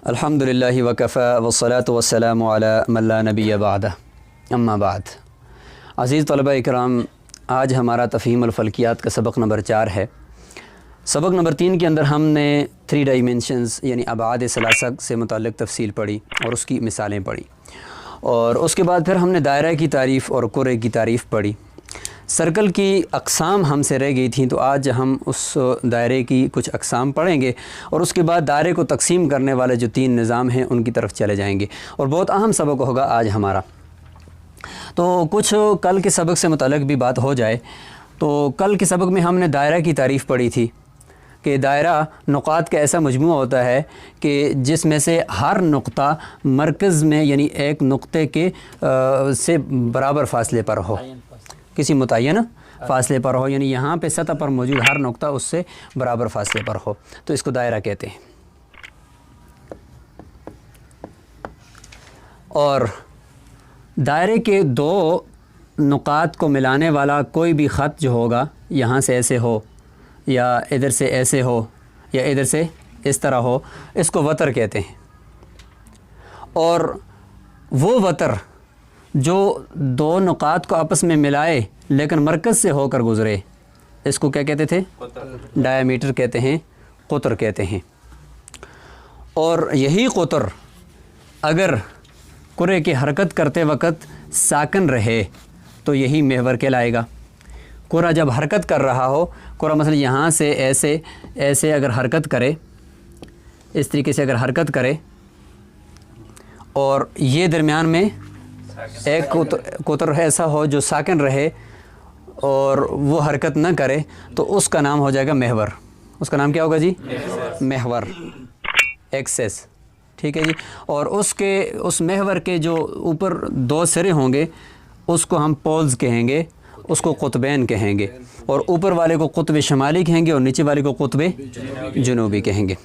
अल्हम्दुलिल्लाहि वकफ़ा वस्सलातु वस्सलामु अला मन ला नबिय्य बअदह, अम्मा बाद। अज़ीज़ तलबा इकराम, आज हमारा तफ़हीमुल फ़ल्कियात का सबक नंबर 4 है। सबक नंबर 3 के अंदर हमने 3 डायमेंशंस यानी अबाद सलासा से मुताल्लिक़ तफ़सील पढ़ी और उसकी मिसालें पढ़ी, और उसके बाद फिर हमने दायरा की तारीफ़ और कुरे की तारीफ़ पढ़ी। सर्कल की अक़साम हमसे रह गई थी, तो आज हम उस दायरे की कुछ अक़साम पढ़ेंगे और उसके बाद दायरे को तकसीम करने वाले जो 3 निज़ाम हैं उनकी तरफ चले जाएंगे, और बहुत अहम सबक होगा आज हमारा। तो कुछ कल के सबक से मुताल्लिक़ भी बात हो जाए, तो कल के सबक में हमने दायरा की तारीफ़ पढ़ी थी कि दायरा नुक़ात का ऐसा मजमूआ होता है कि जिसमें से हर नुक़्ता मरकज़ में यानी एक नुक़्ते के से बराबर फ़ासले पर हो, किसी मुतय्यन फ़ासले पर हो, यानी यहाँ पे सतह पर मौजूद हर नुक़्ता उससे बराबर फ़ासले पर हो, तो इसको दायरा कहते हैं। और दायरे के 2 नुक़ात को मिलाने वाला कोई भी ख़त जो होगा, यहाँ से ऐसे हो या इधर से ऐसे हो या इधर से इस तरह हो, इसको वतर कहते हैं। और वो वतर जो 2 नुक़ात को आपस में मिलाए लेकिन मरकज़ से होकर गुज़रे, इसको क्या कहते थे? डायमीटर कहते हैं, क़ुतर कहते हैं। और यही क़ुतर अगर कुरे की हरकत करते वक़्त साकिन रहे तो यही महवर कहलाएगा। कुरा जब हरकत कर रहा हो, कुरा मसलन यहाँ से ऐसे ऐसे अगर हरकत करे, इस तरीके से अगर हरकत करे और ये दरमियान में एक क़ुतर ऐसा हो जो साकिन रहे और वो हरकत न करे, तो उसका नाम हो जाएगा महवर। उसका नाम क्या होगा जी? महवर, एक्सेस। ठीक है जी। और उस महवर के जो ऊपर 2 सिरे होंगे उसको हम पोल्स कहेंगे, उसको कुतबैन कहेंगे, और ऊपर वाले को कुतब शमाली कहेंगे और नीचे वाले को कुतब जुनूबी कहेंगे।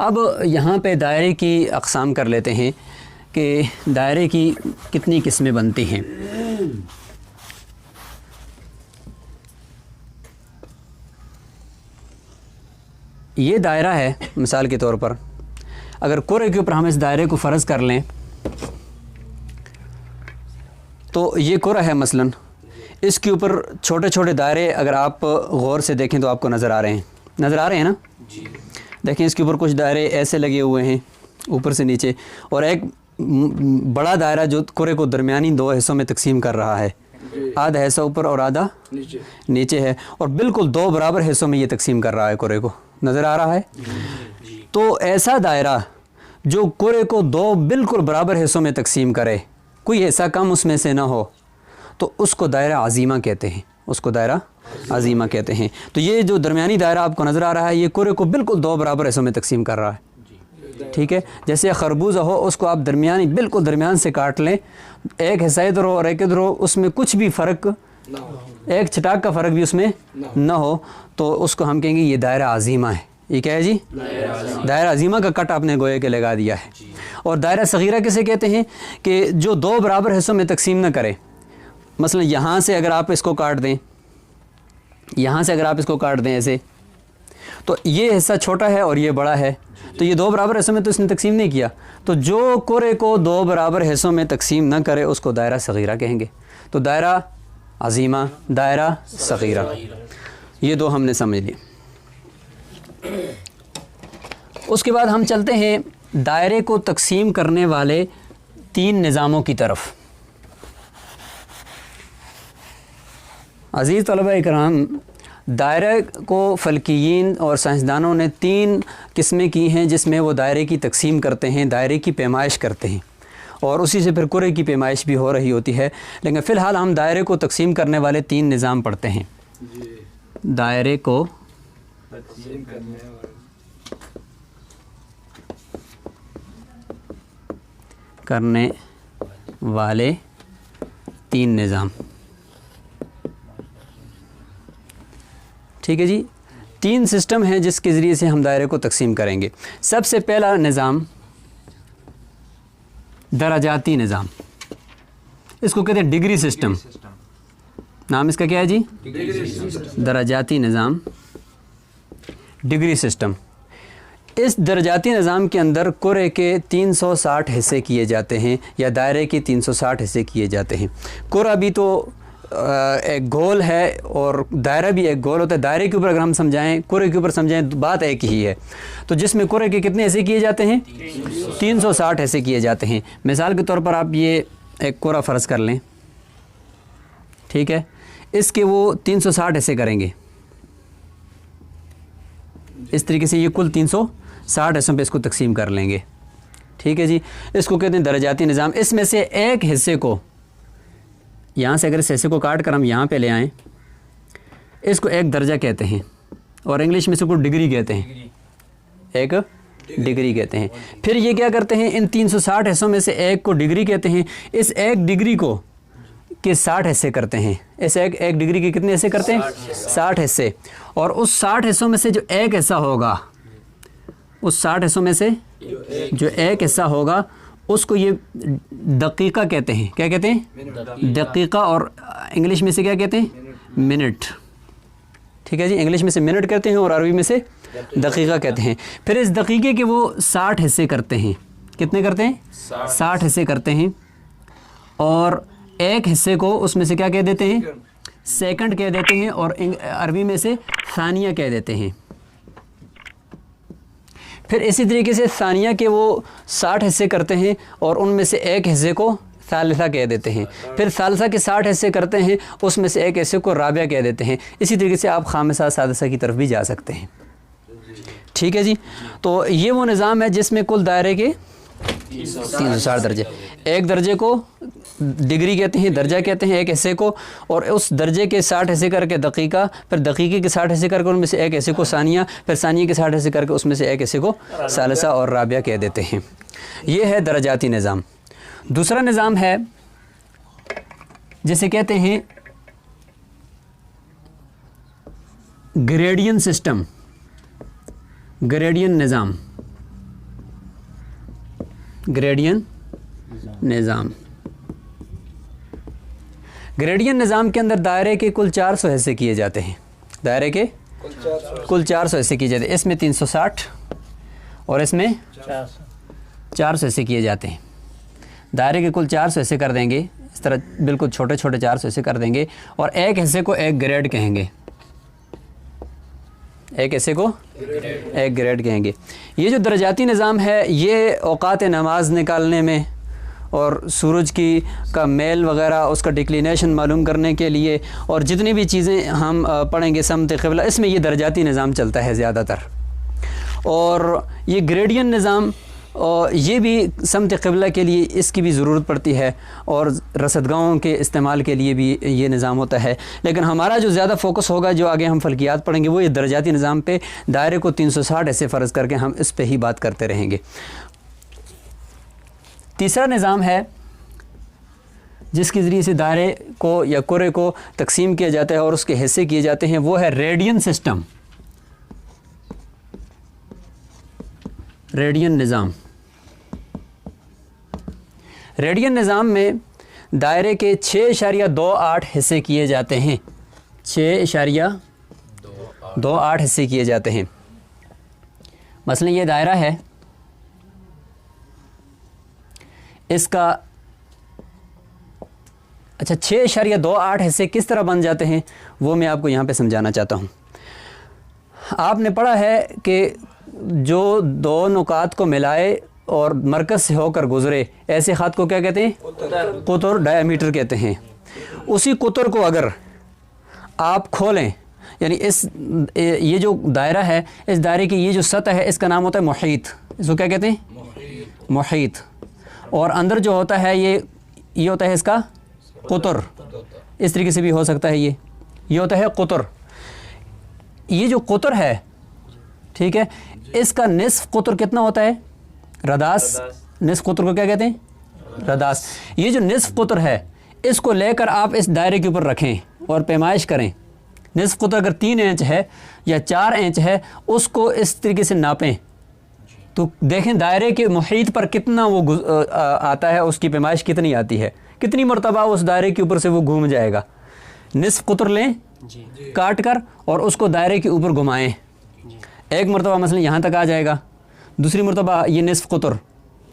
अब यहाँ पे दायरे की अक़साम कर लेते हैं कि दायरे की कितनी किस्में बनती हैं। ये दायरा है, मिसाल के तौर पर अगर कुरे के ऊपर हम इस दायरे को फ़र्ज़ कर लें, तो ये कुरा है मसलन, इसके ऊपर छोटे छोटे दायरे अगर आप गौर से देखें तो आपको नज़र आ रहे हैं ना जी। देखें, इसके ऊपर कुछ दायरे ऐसे लगे हुए हैं ऊपर से नीचे, और एक बड़ा दायरा जो कुरे को दरमियानी 2 हिस्सों में तकसीम कर रहा है, आधा हिस्सा ऊपर और आधा नीचे है, और बिल्कुल 2 बराबर हिस्सों में ये तकसीम कर रहा है, कुरे को नज़र आ रहा है। तो ऐसा दायरा जो कुरे को 2 बिल्कुल बराबर हिस्सों में तकसीम करे, कोई ऐसा कम उसमें से ना हो, तो उसको दायरा अज़ीमा कहते हैं, उसको दायरा अज़ीमा कहते हैं। तो ये जो दरमियानी दायरा आपको नज़र आ रहा है, ये कुरे को बिल्कुल 2 बराबर हिस्सों में तकसीम कर रहा है। ठीक है, जैसे खरबूजा हो, उसको आप दरमियानी बिल्कुल दरमियान से काट लें, एक हिस्सा इधर हो और एक इधर हो, उसमें कुछ भी फ़र्क, एक छटाक का फ़र्क भी उसमें ना हो, तो उसको हम कहेंगे ये दायरा अज़ीमा है। ये क्या है जी? दायरा अज़ीमा का कट आपने गोए के लगा दिया है। और दायरा सगीरा किसे कहते हैं? कि जो 2 बराबर हिस्सों में तकसीम न करे। मसलन यहाँ से अगर आप इसको काट दें, यहाँ से अगर आप इसको काट दें ऐसे, तो ये हिस्सा छोटा है और ये बड़ा है, तो ये 2 बराबर हिस्सों में तो इसने तकसीम नहीं किया। तो जो कुरे को 2 बराबर हिस्सों में तकसीम न करे उसको दायरा सगीरा कहेंगे। तो दायरा अज़ीमा, दायरा सगीरा, ये 2 हमने समझ लिए। उसके बाद हम चलते हैं दायरे को तकसीम करने वाले 3 निज़ामों की तरफ। अज़ीज़ तलबा इकराम, दायरे को फ़ल्कियीन और साइंसदानों ने 3 किस्में की हैं जिसमें वो दायरे की तकसीम करते हैं, दायरे की पैमाइश करते हैं, और उसी से फिर कुरे की पैमाइश भी हो रही होती है। लेकिन फ़िलहाल हम दायरे को तकसीम करने वाले 3 निज़ाम पढ़ते हैं। दायरे को करने वाले 3 निज़ाम। ठीक है जी। 3 सिस्टम हैं जिसके ज़रिए से हम दायरे को तकसीम करेंगे। सबसे पहला निज़ाम दराजाती निज़ाम, इसको कहते हैं डिग्री सिस्टम। नाम इसका क्या है जी? दराजाती निज़ाम, डिग्री सिस्टम। इस दर्जाती निज़ाम के अंदर कुरे के 360 हिस्से किए जाते हैं या दायरे के 360 हिस्से किए जाते हैं। कुरा भी तो एक गोल है और दायरा भी एक गोल होता है। दायरे के ऊपर अगर हम समझाएं, कुरे के ऊपर समझाएं तो बात एक ही है। तो जिसमें कुरे के कितने हिस्से किए जाते हैं? 360 हिस्से किए जाते हैं। मिसाल के तौर पर आप ये एक कुरा फ़र्ज़ कर लें, ठीक है, इसके वो 360 हिस्से करेंगे। इस तरीके से ये कुल 360 हिस्सों पे इसको तकसीम कर लेंगे, ठीक है जी। इसको कहते हैं दर्जाती निज़ाम। इसमें से एक हिस्से को, यहाँ से अगर इस हिस्से को काट कर हम यहाँ पे ले आएँ, इसको एक दर्जा कहते हैं और इंग्लिश में इसको डिग्री कहते हैं, एक डिग्री कहते हैं। फिर ये क्या करते हैं, इन 360 हिस्सों में से एक को डिग्री कहते हैं। इस एक डिग्री को के 60 हिस्से करते हैं। इस एक डिग्री के कितने हिस्से करते हैं? 60 हिस्से। और उस 60 हिस्सों में से जो एक हिस्सा होगा, उस 60 हिस्सों में से जो एक हिस्सा होगा उसको ये दकीका कहते हैं। क्या कहते हैं? दकीका। और इंग्लिश में से क्या कहते हैं? मिनट, ठीक है जी। इंग्लिश में से मिनट कहते हैं और अरबी में से दकीका कहते हैं। फिर इस दकीके के वो 60 हिस्से करते हैं। कितने करते हैं? 60 हिस्से करते हैं। और एक हिस्से को उसमें से क्या कह देते हैं? सेकंड कह देते हैं और अरबी में से सानिया कह देते हैं। फिर इसी तरीके से सानिया के वो 60 हिस्से करते हैं और उनमें से एक हिस्से को सालिसा कह देते हैं। फिर सालिसा के 60 हिस्से करते हैं, उसमें से एक हिस्से को राबिया कह देते हैं। इसी तरीके से आप खामिसा सादिसा की तरफ भी जा सकते हैं, ठीक है जी। तो ये वो निज़ाम है जिसमें कुल दायरे के 360 दर्जे। एक दर्जे को डिग्री कहते हैं, दर्जा कहते हैं एक हिस्से को, और उस दर्जे के 60 हिस्से करके दकीका, फिर दकीके के 60 हिस्से करके उनमें से एक हिस्से को सानिया, फिर सानिया के 60 हिस्से करके उसमें से एक हिस्से को सालिसा और राबिया कह देते हैं। ये है दर्जाती निज़ाम। दूसरा निज़ाम है जिसे कहते हैं ग्रेडियन सिस्टम, ग्रेडियन निज़ाम, ग्रेडियन निज़ाम। ग्रेडियन निज़ाम के अंदर दायरे के कुल 400 हिस्से किए जाते हैं। दायरे के कुल 400 हिस्से किए जाते हैं। इसमें 360 और इसमें 400 हिस्से किए जाते हैं। दायरे के कुल 400 हिस्से कर देंगे, इस तरह बिल्कुल छोटे छोटे 400 हिस्से कर देंगे और एक हिस्से को एक ग्रेड कहेंगे। एक हिस्से को एक ग्रेड कहेंगे। ये जो दर्जाती निज़ाम है ये औकात नमाज निकालने में और सूरज की का मेल वगैरह, उसका डिक्लिनेशन मालूम करने के लिए, और जितनी भी चीज़ें हम पढ़ेंगे समत क़िबला, इसमें ये दर्जाती निज़ाम चलता है ज़्यादातर। और ये ग्रेडियन निज़ाम ये भी समत क़िबला के लिए इसकी भी ज़रूरत पड़ती है और रसदगाहों के इस्तेमाल के लिए भी ये निज़ाम होता है। लेकिन हमारा जो ज़्यादा फोकस होगा, जो आगे हम फ़ल्कियात पढ़ेंगे, वो ये दर्जाती निज़ाम पे, दायरे को 360 ऐसे फ़र्ज़ करके हम इस पे ही बात करते रहेंगे। तीसरा निज़ाम है जिसके ज़रिए से दायरे को या कुरे को तकसीम किया जाता है और उसके हिस्से किए जाते हैं, वो है रेडियन सिस्टम, रेडियन निज़ाम। रेडियन निज़ाम में दायरे के 6.28 हिस्से किए जाते हैं। 6.28 हिस्से किए जाते हैं। मसलन ये दायरा है, इसका अच्छा 6.28 हिस्से किस तरह बन जाते हैं वो मैं आपको यहाँ पे समझाना चाहता हूँ। आपने पढ़ा है कि जो दो नुकात को मिलाए और मरकज़ से होकर गुज़रे, ऐसे ख़त को क्या कहते हैं? कुतर, डायमीटर कहते हैं। उसी कुतर को अगर आप खोलें, यानी ये जो दायरा है, इस दायरे की ये जो सतह है, इसका नाम होता है मुहीत। इसको क्या कहते हैं? मुहीत। और अंदर जो होता है ये होता है इसका कुतर। इस तरीके से भी हो सकता है, ये होता है कुतर। ये जो कुतर है, ठीक है, इसका निस्फ कुतर कितना होता है? रदास। निस्फ कुतर को क्या कहते हैं? रदास। ये जो निस्फ कुतर है, इसको लेकर आप इस दायरे के ऊपर रखें और पैमाइश करें। निस्फ कुतर अगर 3 इंच है या 4 इंच है, उसको इस तरीके से नापें तो देखें दायरे के मुहीत पर कितना वो आता है, उसकी पैमाइश कितनी आती है, कितनी मरतबा उस दायरे के ऊपर से वो घूम जाएगा। निस्फ कुतर लें काट कर और उसको दायरे के ऊपर घुमाएं। एक मरतबा मसलन यहाँ तक आ जाएगा, दूसरी मरतबा ये निस्फ़ क़ुतर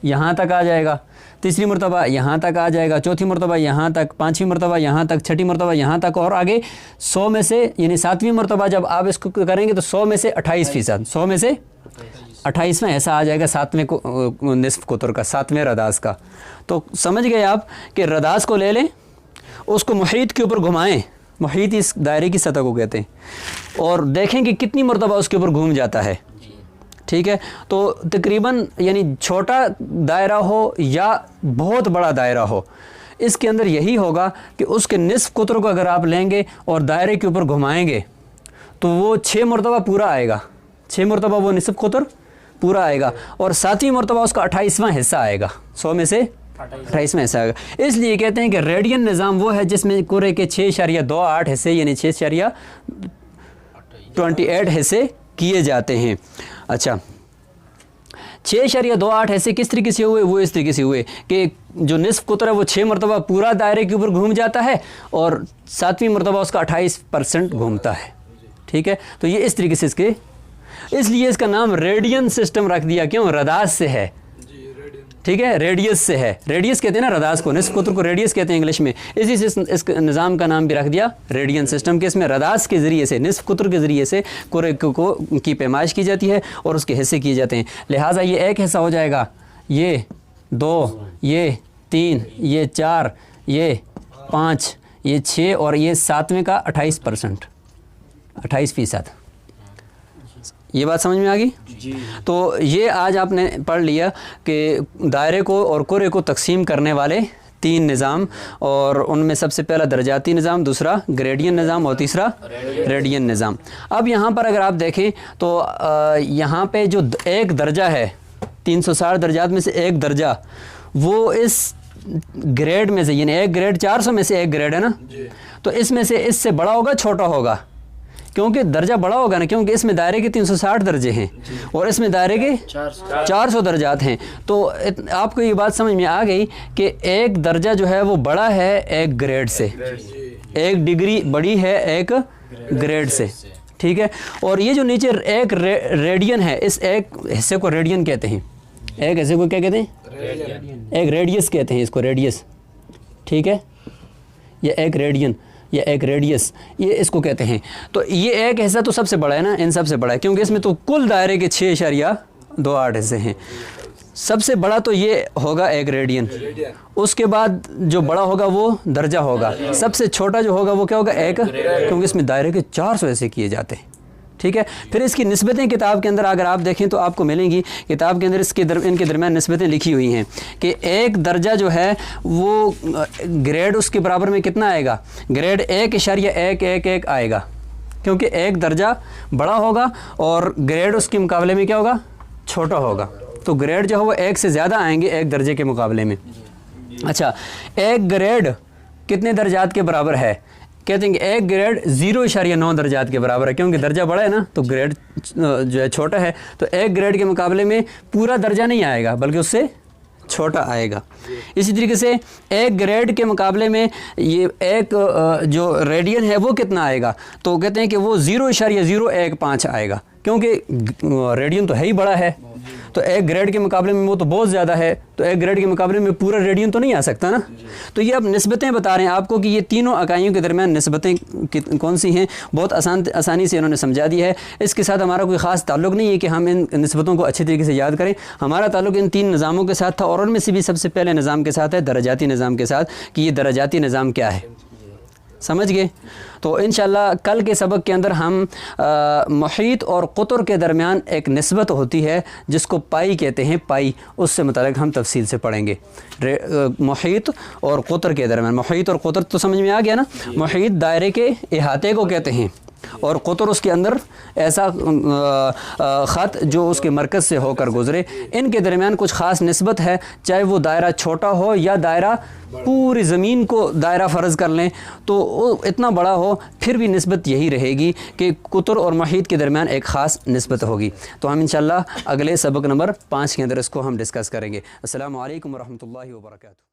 यहाँ तक आ जाएगा, तीसरी मरतबा यहाँ तक आ जाएगा, चौथी मरतबा यहाँ तक, पाँचवीं मरतबा यहाँ तक, छठी मरतबा यहाँ तक, और आगे 100 में से यानी 7वीं मरतबा जब आप इसको करेंगे तो 100 में से 28%, 100 में से 28वां ऐसा आ जाएगा 7वें को निस्फ़ क़ुतर का, 7वें रदास का। तो समझ गए आप कि रदास को ले लें, उसको मुहीत के ऊपर घुमाएँ, मुहीत इस दायरे की सतह को कहते हैं, और देखें कि कितनी मरतबा उसके ऊपर घूम जाता है। ठीक है, तो तकरीबन यानी छोटा दायरा हो या बहुत बड़ा दायरा हो, इसके अंदर यही होगा कि उसके निस्फ़ क़ुतर को अगर आप लेंगे और दायरे के ऊपर घुमाएंगे तो वो 6 मरतबा पूरा आएगा, 6 मरतबा वो निस्फ़ क़ुतर पूरा आएगा, और 7वीं मरतबा उसका 28वां हिस्सा आएगा, 100 में से 28वां हिस्सा आएगा। इसलिए कहते हैं कि रेडियन निज़ाम वो है जिसमें कुरे के 6.28 हिस्से यानी 6.28 हिस्से किए जाते हैं। अच्छा, 6.28 ऐसे किस तरीके से हुए? वो इस तरीके से हुए कि जो निस्फ़ क़ुतर है वो 6 मरतबा पूरा दायरे के ऊपर घूम जाता है और 7वीं मरतबा उसका 28% घूमता है। ठीक है, तो ये इस तरीके से इसके, इसलिए इसका नाम रेडियन सिस्टम रख दिया। क्यों? रदास से है। ठीक है, रेडियस से है, रेडियस कहते हैं ना रदास को, निस्फ़ क़ुतर को रेडियस कहते हैं इंग्लिश में, इसी से इस निज़ाम का नाम भी रख दिया रेडियन सिस्टम के। इसमें रदास के ज़रिए से, निस्फ़ क़ुतर के ज़रिए से कुरे को की पैमाइश की जाती है और उसके हिस्से किए जाते हैं। लिहाजा ये एक हिस्सा हो जाएगा, ये 2, ये 3, ये 4, ये 5, ये 6 और ये 7वें का 28%, 28%। ये बात समझ में आ गई जी। तो ये आज आपने पढ़ लिया कि दायरे को और कुरे को तकसीम करने वाले 3 निज़ाम, और उनमें सबसे पहला दर्जाती निज़ाम, दूसरा ग्रेडियन निज़ाम और तीसरा रेडियन निज़ाम। अब यहाँ पर अगर आप देखें तो यहाँ पे जो एक दर्जा है 360 दर्जात में से एक दर्जा, वो इस ग्रेड में से, यानी एक ग्रेड 400 में से एक ग्रेड है ना, तो इसमें से इससे बड़ा होगा छोटा होगा? क्योंकि दर्जा बड़ा होगा ना, क्योंकि इसमें दायरे के 360 दर्जे हैं और इसमें दायरे के 400 दर्जात हैं। तो आपको ये बात समझ में आ गई कि एक दर्जा जो है वो बड़ा है एक ग्रेड से, एक डिग्री बड़ी है एक ग्रेड से। ठीक है, और ये जो नीचे एक रेडियन है, इस एक हिस्से को रेडियन कहते हैं, एक हिस्से को क्या कहते हैं? एक रेडियस कहते हैं इसको, रेडियस। ठीक है, ये एक रेडियन या एक रेडियस, ये इसको कहते हैं। तो ये एक हिस्सा तो सबसे बड़ा है ना, इन सबसे बड़ा है, क्योंकि इसमें तो कुल दायरे के 6.28 हिस्से हैं। सबसे बड़ा तो ये होगा एक रेडियन, उसके बाद जो बड़ा होगा वो दर्जा होगा, सबसे छोटा जो होगा वो क्या होगा? एक, क्योंकि इसमें दायरे के 400 हिस्से किए जाते हैं। ठीक है, फिर इसकी निस्बतें किताब के अंदर अगर आप देखें तो आपको मिलेंगी, किताब के अंदर इनके दरमियान निस्बतें लिखी हुई हैं कि एक दर्जा जो है वो ग्रेड उसके बराबर में कितना आएगा? ग्रेड 1.111 आएगा, क्योंकि एक दर्जा बड़ा होगा और ग्रेड उसके मुकाबले में क्या होगा? छोटा होगा। तो ग्रेड जो है वो 1 से ज़्यादा आएंगे एक दर्जे के मुकाबले में। अच्छा, एक ग्रेड कितने दर्जात के बराबर है? कहते हैं कि एक ग्रेड 0.9 दर्जात के बराबर है, क्योंकि दर्जा बड़ा है ना तो ग्रेड जो है छोटा है, तो एक ग्रेड के मुकाबले में पूरा दर्जा नहीं आएगा बल्कि उससे छोटा आएगा। इसी तरीके से एक ग्रेड के मुकाबले में ये एक जो रेडियन है वो कितना आएगा? तो कहते हैं कि वो 0.015 आएगा, क्योंकि रेडियन तो है ही बड़ा है, तो एक ग्रेड के मुकाबले में वो तो बहुत ज़्यादा है, तो एक ग्रेड के मुकाबले में पूरा रेडियन तो नहीं आ सकता ना। तो ये अब निस्बतें बता रहे हैं आपको कि ये तीनों इकाइयों के दरमियान निस्बतें कौन सी हैं, बहुत आसानी से इन्होंने समझा दी है। इसके साथ हमारा कोई ख़ास ताल्लुक़ नहीं है कि हम इन निस्बतों को अच्छे तरीके से याद करें। हमारा ताल्लुक़ इन 3 निज़ामों के साथ था, और उनमें से भी सबसे पहले निज़ाम के साथ है दर्जाती निज़ाम के साथ, कि ये दर्जाती निज़ाम क्या है, समझ गए। तो इंशाअल्लाह कल के सबक के अंदर हम मुहीत और क़ुतर के दरमियान एक निस्बत होती है जिसको पाई कहते हैं, पाई, उससे मुताल्लिक़ हम तफसील से पढ़ेंगे। मुहीत और क़ुतर के दरमियान, मुहीत और क़ुतर तो समझ में आ गया ना। मुहीत दायरे के इहाते को कहते हैं और क़ुतर उसके अंदर ऐसा ख़त जो उसके मरकज़ से होकर गुज़रे। इनके दरमियान कुछ ख़ास निस्बत है, चाहे वो दायरा छोटा हो या दायरा पूरी ज़मीन को दायरा फ़र्ज़ कर लें तो इतना बड़ा हो, फिर भी निस्बत यही रहेगी कि क़ुतर और मुहीत के दरमियान एक ख़ास निस्बत होगी। तो हम इंशाअल्लाह अगले सबक नंबर 5 के अंदर इसको हम डिस्कस करेंगे। अस्सलामु अलैकुम व रहमतुल्लाहि व बरकातुहू।